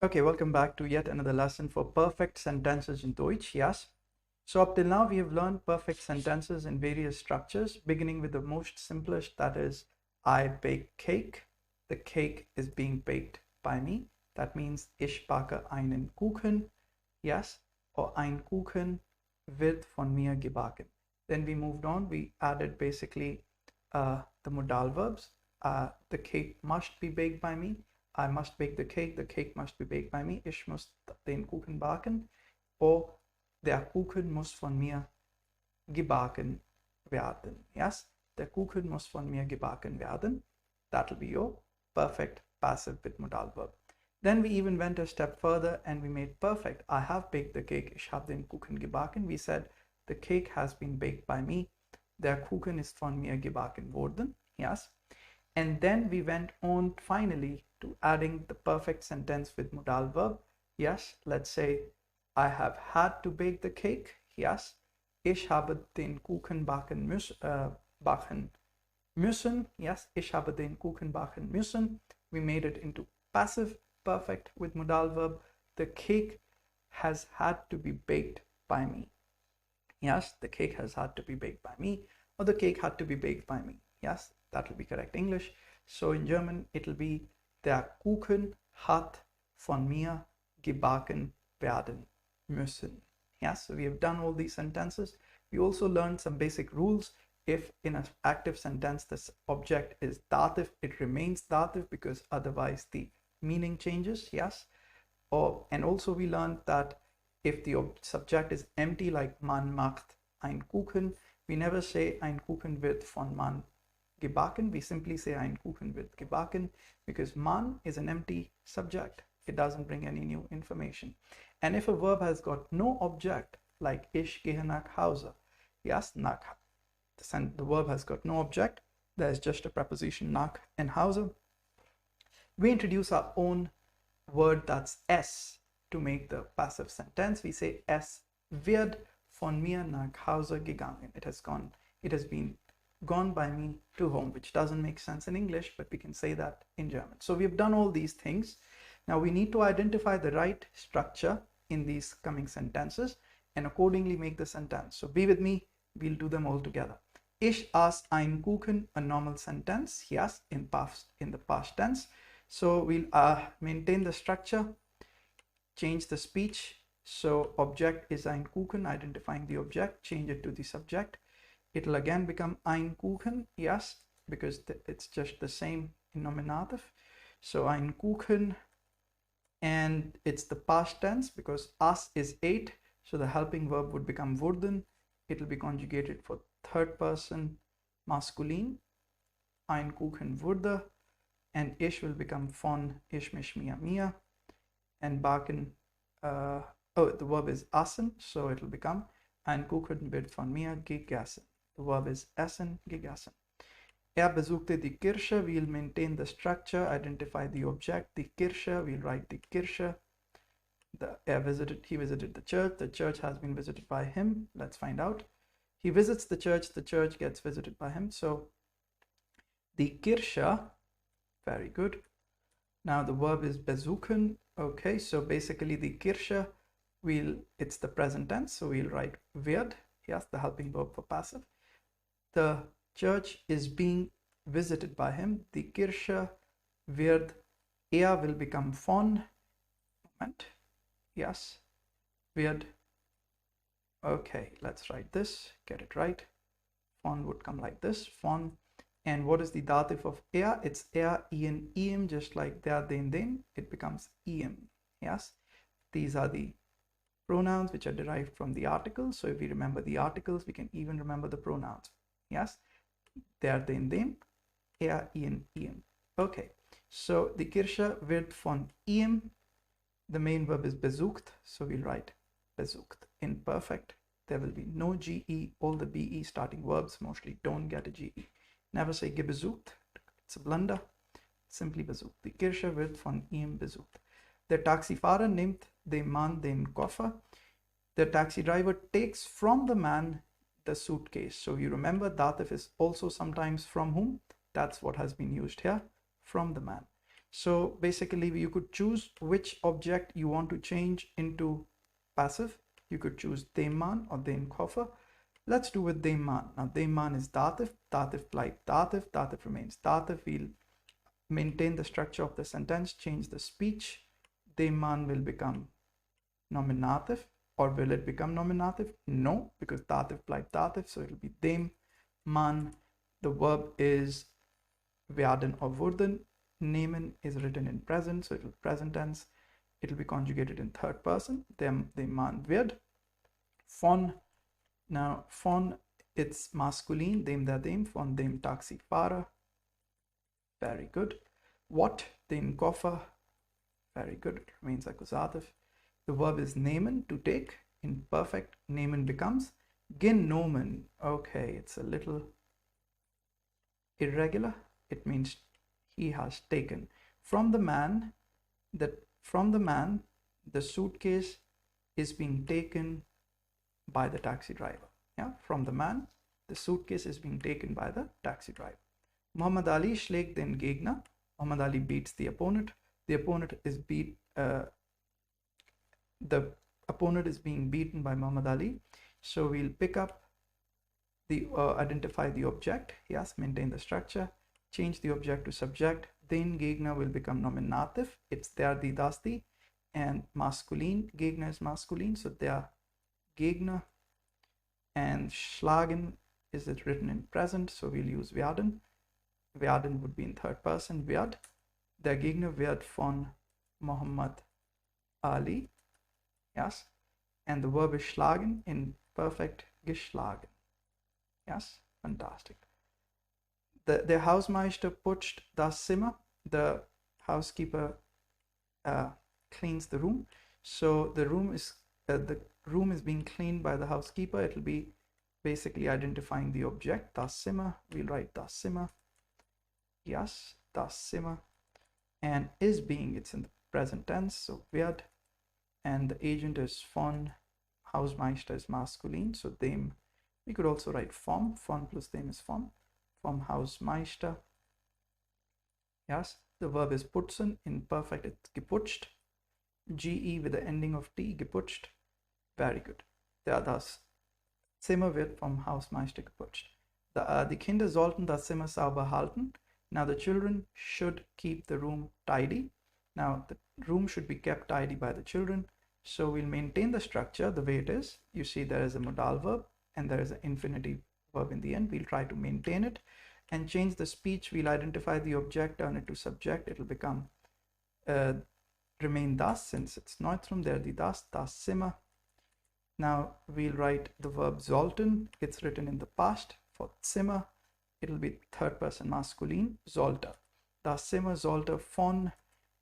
Okay, welcome back to yet another lesson for perfect sentences in Deutsch. Yes. So up till now, we have learned perfect sentences in various structures, beginning with the most simplest, that is, I bake cake. The cake is being baked by me. That means ich backe einen Kuchen. Yes. Or ein Kuchen wird von mir gebacken. Then we moved on. We added basically the modal verbs. The cake must be baked by me. I must bake the cake must be baked by me. Ich muss den Kuchen backen. Or der Kuchen muss von mir gebacken werden. Yes, der Kuchen muss von mir gebacken werden. That will be your perfect passive with modal verb. Then we even went a step further and we made perfect. I have baked the cake. Ich habe den Kuchen gebacken. We said the cake has been baked by me. Der Kuchen ist von mir gebacken worden. Yes. And then we went on finally to adding the perfect sentence with modal verb. Yes, let's say I have had to bake the cake. Yes, ich habe den Kuchen backen müssen. Yes, ich habe den Kuchen backen müssen. We made it into passive perfect with modal verb. The cake has had to be baked by me. Yes, the cake has had to be baked by me, or the cake had to be baked by me. Yes, that will be correct English. So in German, it will be der Kuchen hat von mir gebacken werden müssen. Yes, so we have done all these sentences. We also learned some basic rules. If in an active sentence this object is dative, it remains dative because otherwise the meaning changes. Yes. And also we learned that if the subject is empty, like man macht ein Kuchen, we never say ein Kuchen wird von man gebacken. We simply say ein Kuchen wird gebacken because man is an empty subject. It doesn't bring any new information. And if a verb has got no object, like ich gehe nach Hause, yes, nach, the verb has got no object, there's just a preposition nach and Hause, we introduce our own word, that's es, to make the passive sentence. We say es wird von mir nach Hause gegangen. It has been gone by me to home, which doesn't make sense in English, but we can say that in German. So we've done all these things. Now we need to identify the right structure in these coming sentences and accordingly make the sentence. So be with me, we'll do them all together. Ich aß einen Kuchen, a normal sentence, yes, in the past tense. So we'll maintain the structure, change the speech. So object is ein Kuchen, identifying the object, change it to the subject. It'll again become ein Kuchen, yes, because it's just the same in nominative. So ein Kuchen, and it's the past tense because aß is ate, so the helping verb would become wurden. It'll be conjugated for third person masculine. Ein Kuchen wurde, and ich will become von, ich, mich, mir, mir, and backen, the verb is aßen, so it'll become ein Kuchen wird von mir gegessen. The verb is essen, gegessen. Besuchte die Kirche. We'll maintain the structure, identify the object, the Kirche. We'll write die Kirche. He visited the church. The church has been visited by him. Let's find out. He visits the church gets visited by him. So die Kirche, very good. Now the verb is besuchen. Okay, so basically the Kirche, it's the present tense, so we'll write wird. Yes, the helping verb for passive. The church is being visited by him. Die Kirche wird, will become von. Moment. Yes, wird. Okay, let's write this, get it right. Von would come like this, von. And what is the dative of It's ihn, ihm, just like der, den. It becomes ihm. Yes, these are the pronouns which are derived from the articles. So if we remember the articles, we can even remember the pronouns. Yes, der, den, ihn, ihm. Okay, so die Kirche wird von ihm. The main verb is besucht, so we'll write besucht. In perfect, there will be no GE. All the BE starting verbs mostly don't get a GE. Never say gebesucht, it's a blunder. Simply besucht. Die Kirche wird von ihm besucht. Der Taxifahrer nimmt dem Mann den Koffer. The taxi driver takes from the man the suitcase. So you remember dative is also sometimes from whom. That's what has been used here, from the man. So basically you could choose which object you want to change into passive. You could choose Deman or Dem Koffer. Let's do with Deman. Now Deman is Dativ, Dativ bleibt Dativ, Dativ remains Dativ. We'll maintain the structure of the sentence, change the speech. Deman will become nominative, or will it become nominative? No, because Dativ bleibt Dativ, so it'll be Dem Man. The verb is werden or wurden. Nehmen is written in present, so it'll present tense. It'll be conjugated in third person. Dem man wird. Von, now von, it's masculine. Dem der dem, von dem Taxifahrer. Very good. What, den Koffer. Very good. It remains accusative. The verb is nehmen, to take. In perfect, nehmen becomes genommen. Okay, it's a little irregular. It means he has taken. From the man, the suitcase is being taken by the taxi driver. Yeah, from the man, the suitcase is being taken by the taxi driver. Muhammad Ali schlägt den Gegner. Muhammad Ali beats the opponent. The opponent is being beaten by Muhammad Ali. So we'll pick up the identify the object. Yes, maintain the structure. Change the object to subject. Den Gegner will become nominative. It's der, die, das, die. And masculine. Gegner is masculine. So der Gegner. And schlagen is it written in present. So we'll use werden. Werden would be in third person. Wird. Der Gegner wird von Muhammad Ali. Yes. And the verb is schlagen in perfect geschlagen. Yes. Fantastic. Der Hausmeister putzt das Zimmer. The housekeeper cleans the room. So the room is being cleaned by the housekeeper. It'll be basically identifying the object. Das Zimmer. We'll write das Zimmer. Yes, das Zimmer. And is being, it's in the present tense. So wird. And the agent is von. Hausmeister is masculine. So dem. We could also write vom. Von plus dem is vom. Vom Hausmeister. Yes, the verb is putzen. In perfect, it's geputzt. GE with the ending of T, geputzt. Very good. Das Zimmer wird vom Hausmeister geputzt. Die Kinder sollten das Zimmer sauber halten. Now the children should keep the room tidy. Now the room should be kept tidy by the children. So we'll maintain the structure the way it is. You see there is a modal verb and there is an infinitive verb in the end. We'll try to maintain it and change the speech. We'll identify the object, turn it to subject. It'll become remain das, since it's neutrum. There the das Zimmer. Now we'll write the verb sollten. It's written in the past for Zimmer. It'll be third person masculine. Sollte. Das Zimmer sollte von.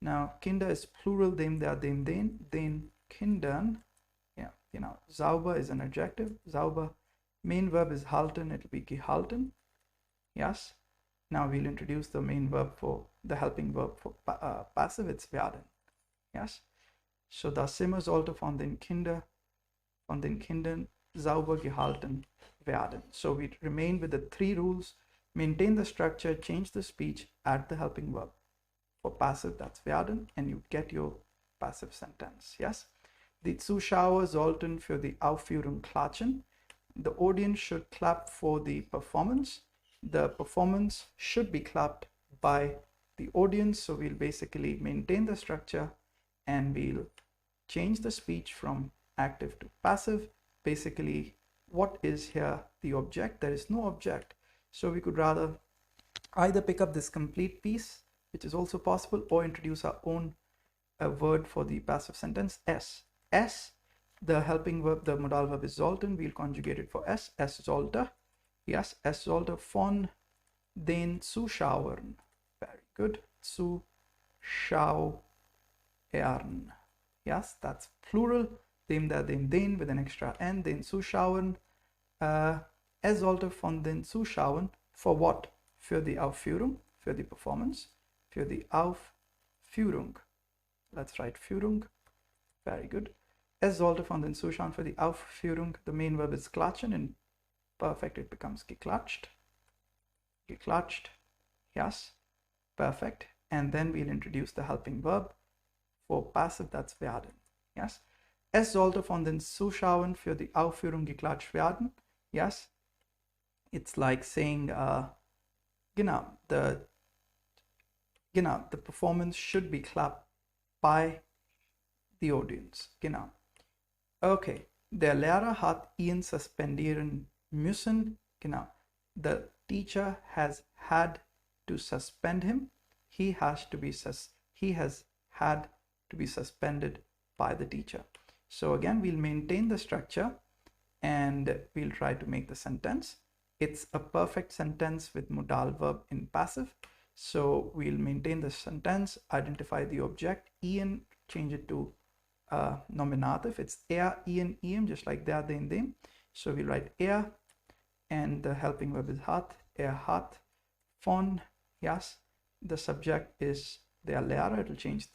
Now Kinder is plural. Dem, der, dem, den Kindern. Yeah, you know, sauber is an adjective. Sauber. Main verb is halten. It'll be gehalten. Yes. Now we'll introduce the main verb for the helping verb for passive. It's werden. Yes. So das Zimmer sollte von den Kindern sauber gehalten werden. So we remain with the three rules. Maintain the structure, change the speech, add the helping verb. For passive, that's werden, and you get your passive sentence. Yes. Die Zuschauer sollten für die Aufführung klatschen. The audience should clap for the performance. The performance should be clapped by the audience. So we'll basically maintain the structure and we'll change the speech from active to passive. Basically, what is here the object? There is no object. So we could rather either pick up this complete piece, which is also possible, or introduce our own word for the passive sentence, S. S, the helping verb, the modal verb is sollten. We'll conjugate it for S. S sollte. Yes, es sollte von den Zuschauern. Very good. Zuschauern. Yes, that's plural. Dem, der, dem, den with an extra N. Den Zuschauern. Es sollte von den Zuschauern. For what? Für die Aufführung. Für die Performance. Für die Aufführung. Let's write Führung. Very good. Es sollte von den Zuschauern für die Aufführung. The main verb is klatschen. In perfect, it becomes geklatscht. Geklatscht. Yes. Perfect. and then we'll introduce the helping verb for passive, that's werden. Yes. Es sollte von den Zuschauern für die Aufführung geklatscht werden. Yes. It's like saying, the performance should be clapped by the audience. Genau. Okay. Der Lehrer hat ihn suspendieren müssen. Genau. The teacher has had to suspend him. He has had to be suspended by the teacher. So again, we'll maintain the structure and we'll try to make the sentence. It's a perfect sentence with modal verb in passive. So we'll maintain the sentence, identify the object, Ian, change it to nominative. It's Ian, just like there, them. So we'll write and the helping verb is hat, hat, von, yes. The subject is der Lehrer, it'll change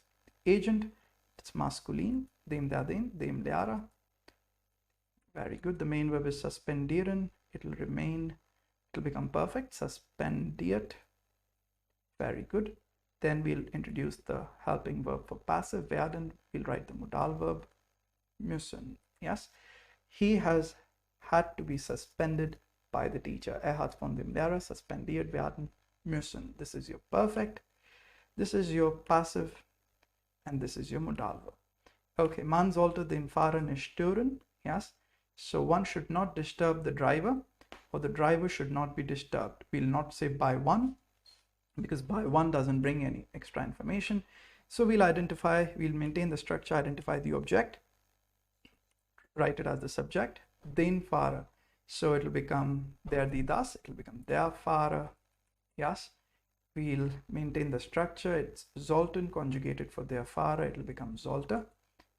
the agent, it's masculine, dem Lehrer. Very good. The main verb is suspendieren, it'll become perfect, suspendiert. Very good. Then we'll introduce the helping verb for passive, werden. We'll write the modal verb, müssen. Yes. He has had to be suspended by the teacher. Hat von dem Lehrer suspendiert werden müssen. This is your perfect. This is your passive. And this is your modal verb. Okay. Man sollte den Fahrer nicht stören. Yes. So one should not disturb the driver, or the driver should not be disturbed. We'll not say by one, because by one doesn't bring any extra information. So we'll maintain the structure, identify the object, write it as the subject, den Fahrer. So it'll become das, it'll become der Fahrer. Yes. We'll maintain the structure. It's sollten conjugated for der Fahrer. It'll become sollte.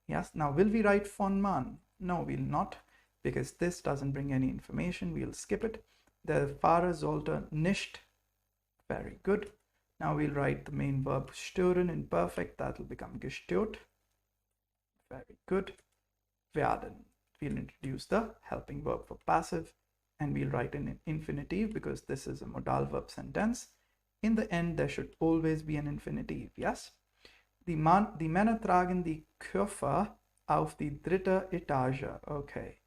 Yes. Now, will we write von man? No, we'll not, because this doesn't bring any information. We'll skip it. Der Fahrer sollte nicht. Very good. Now we'll write the main verb stören in perfect. That will become gestört. Very good. Werden. We'll introduce the helping verb for passive, and we'll write in an infinitive because this is a modal verb sentence. In the end, there should always be an infinitive. Yes. Die Männer tragen die Koffer auf die dritte Etage. Okay.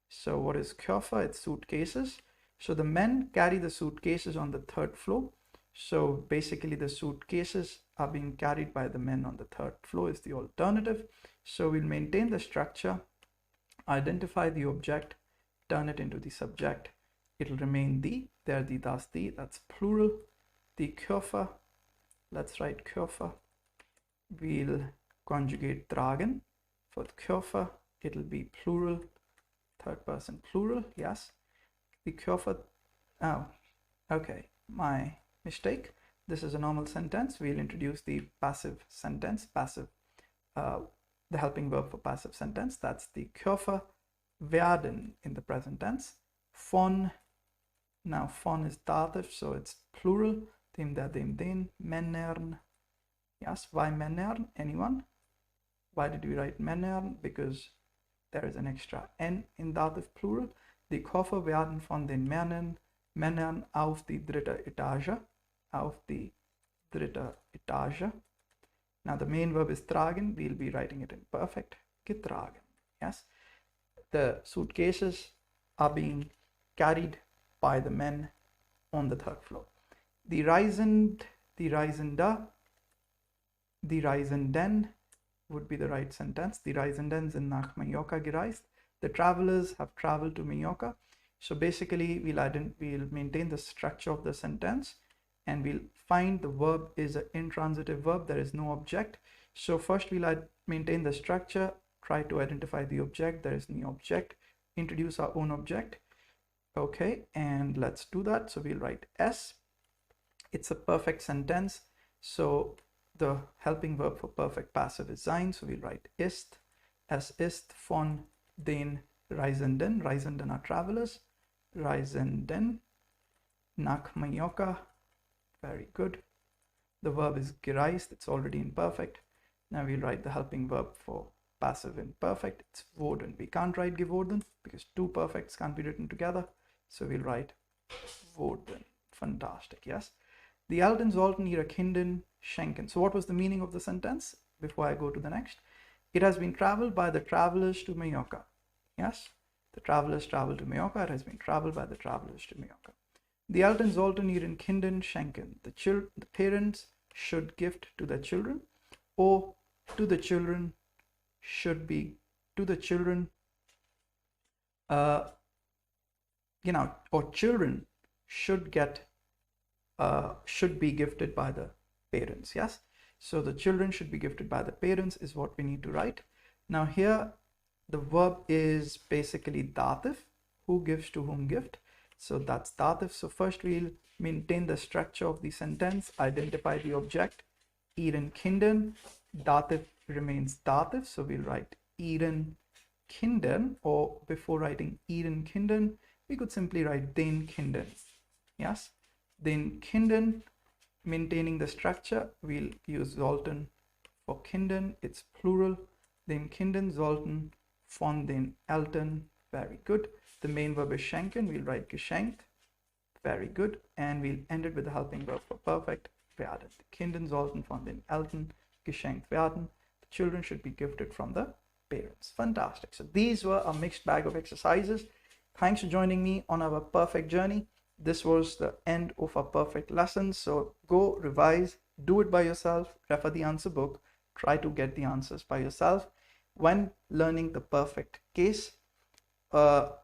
So what is Koffer? It's suitcases. So the men carry the suitcases on the third floor. So basically the suitcases are being carried by the men on the third floor is the alternative. So we'll maintain the structure, identify the object, turn it into the subject. It'll remain das, that's plural. The Koffer, let's write Koffer. We'll conjugate tragen for the Koffer. It'll be plural, third person plural, yes. The Koffer, oh, okay, my mistake. This is a normal sentence. We'll introduce the passive sentence, the helping verb for passive sentence. That's the Koffer werden in the present tense. Von, now von is dative, so it's plural. Dem, der, dem, den, Männern. Yes, why Männern? Anyone? Why did we write Männern? Because there is an extra N in dative plural. Die Koffer werden von den Männern auf die dritte Etage. Auf die dritte Etage. Now the main verb is tragen. We'll be writing it in perfect. Getragen. Yes. The suitcases are being carried by the men on the third floor. Die Reisende, die Reisenden would be the right sentence. Die Reisenden sind nach Mallorca gereist. The travelers have traveled to Mallorca. So basically, we'll maintain the structure of the sentence, and we'll find the verb is an intransitive verb. There is no object. So first we'll maintain the structure, try to identify the object. There is no object. Introduce our own object. Okay, and let's do that. So we'll write S. It's a perfect sentence. So the helping verb for perfect passive is sein. So we'll write ist. Es ist von den Reisenden. Reisenden are travelers. Reisenden nach Mallorca. Very good. The verb is gereist. It's already in perfect. Now we'll write the helping verb for passive in perfect. It's wurden. We can't write geworden because two perfects can't be written together. So we'll write wurden. Fantastic. Yes. Die Alten sollten ihre Kinder schenken. So what was the meaning of the sentence before I go to the next? It has been traveled by the travelers to Mallorca. Yes, the travelers traveled to Mallorca. It has been traveled by the travelers to Mallorca. Die Eltern sollten ihren Kindern schenken. The parents should gift to their children, or to the children should be to the children. Or children should get should be gifted by the parents. Yes, so the children should be gifted by the parents is what we need to write. Now here the verb is basically dative, who gives to whom gift. So that's dative. So first we'll maintain the structure of the sentence, identify the object, ihren Kindern. Dative remains dative, so we'll write ihren Kindern, or before writing ihren Kindern we could simply write den Kindern. Yes, den Kindern. Maintaining the structure, we'll use sollten for Kindern, it's plural. Den Kindern sollten von den Eltern. Very good. The main verb is schenken, we'll write geschenkt. Very good. And we'll end it with the helping verb for perfect, werden. Die Kinder sollten von den Eltern geschenkt werden. The children should be gifted from the parents. Fantastic. So these were a mixed bag of exercises. Thanks for joining me on our perfect journey. This was the end of our perfect lesson. So go revise, do it by yourself, refer the answer book, try to get the answers by yourself. When learning the perfect case,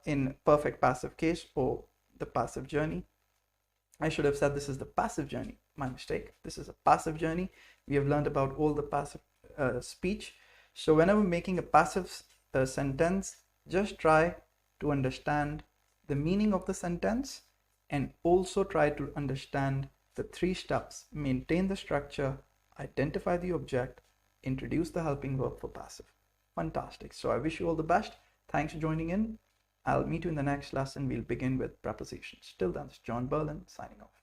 in perfect passive case or the passive journey, I should have said this is the passive journey. My mistake. This is a passive journey. We have learned about all the passive speech. So whenever making a passive sentence, just try to understand the meaning of the sentence and also try to understand the 3 steps. Maintain the structure, identify the object, introduce the helping verb for passive. Fantastic. So I wish you all the best. Thanks for joining in. I'll meet you in the next lesson. We'll begin with prepositions. Till then, it's John Berlin signing off.